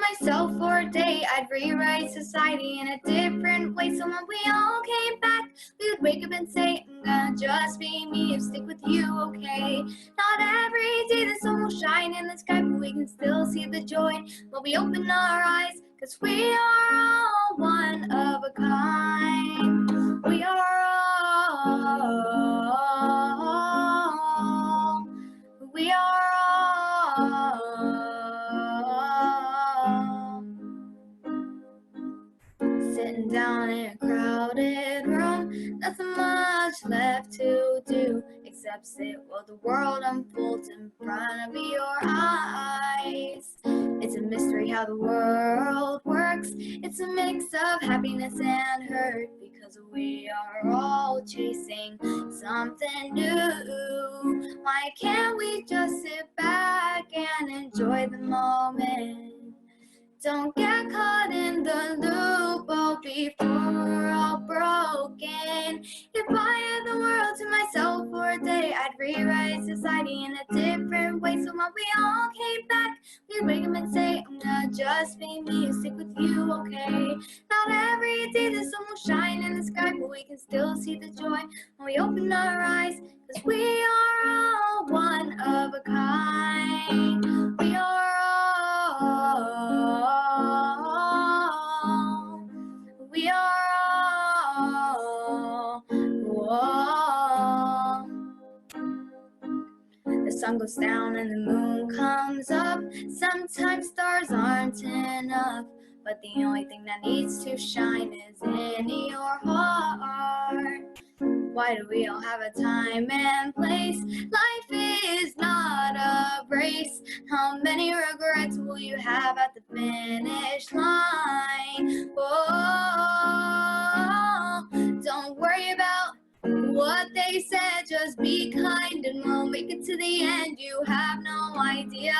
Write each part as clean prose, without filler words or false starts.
myself for a day, I'd rewrite society in a different way. So when we all came back, we would wake up and say, I'm gonna just be me and stick with you, okay? Not every day the sun will shine in the sky, but we can still see the joy when we open our eyes, 'cause we are all one of a kind. We are all, we are all sitting down in a crowded room, nothing much left to do except sit while the world unfolds in front of your eyes. It's a mystery how the world works. It's a mix of happiness and hurt, because we are all chasing something new. Why can't we just sit back and enjoy the moment? Don't get caught in the loop, oh, before we're all broken. If I had the world to myself for a day, I'd rewrite society in a different way. So when we all came back, we'd wake up and say, I'm gonna just be me and stick with you, okay? Not every day the sun will shine in the sky, but we can still see the joy when we open our eyes, 'cause we are all one of a kind. We are all, we are all. The sun goes down and the moon comes up. Sometimes stars aren't enough, but the only thing that needs to shine is in your heart. Why do we all have a time and place? Life is not a race. How many regrets will you have at the finish line? Oh, don't worry about what they said, just be kind and we'll make it to the end. You have no idea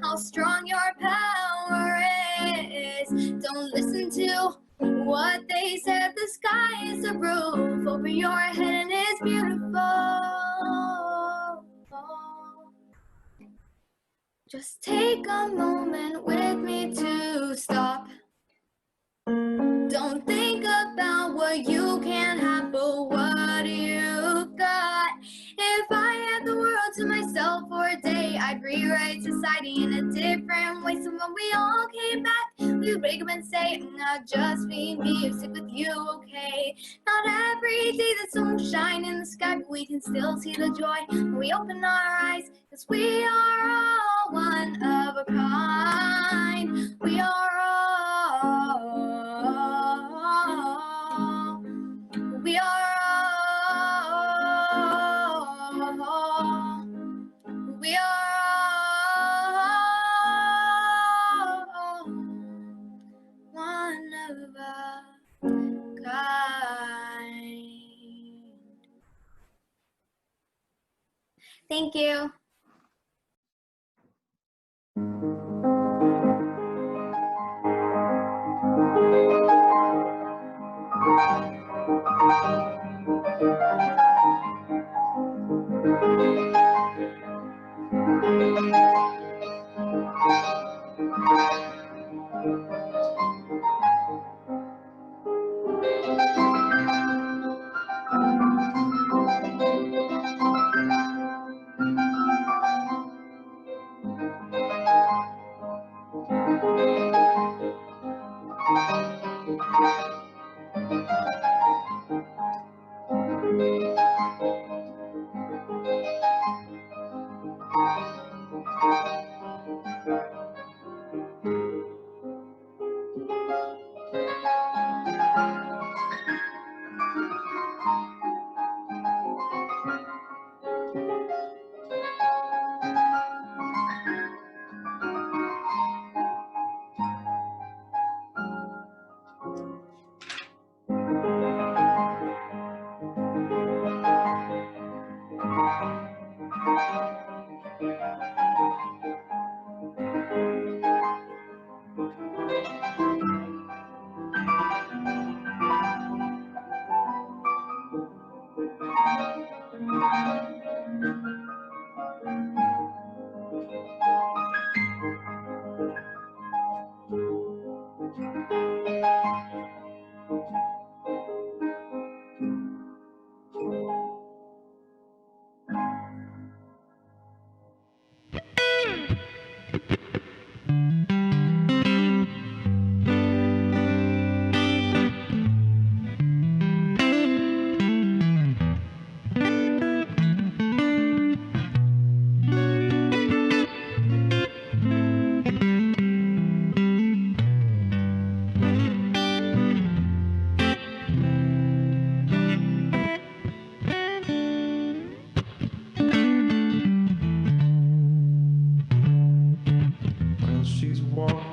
how strong your power is. Don't listen to what they said, the sky is a roof over your head and it's beautiful. Just take a moment with me to stop. Don't think about what you can't have, but what you got. If I had the world to myself for a day, I'd rewrite society in a different way. So when we all came back, we would wake up and say, I'm gonna just be me and stick with you, okay? Not every day the sun will shine in the sky, but we can still see the joy when we open our eyes, 'cause we are all one of a kind. We are all, we are all, we are all one of a kind. Thank you.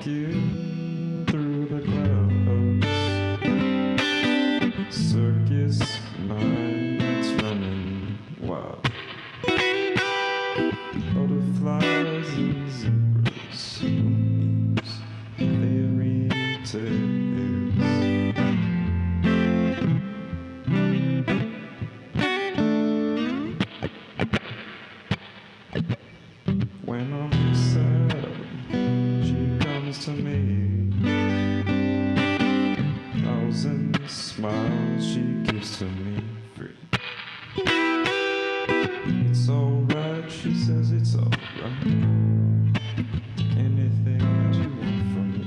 you through the clouds. Circus nights running wild. Butterflies and zebras, moonbeams, fairy tales. When I'm sad, she comes to me. Thousand smiles she gives to me free. It's alright, she says it's alright. Anything that you want from me.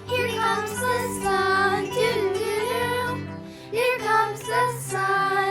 Here comes the sun, doo doo doo. Here comes the sun.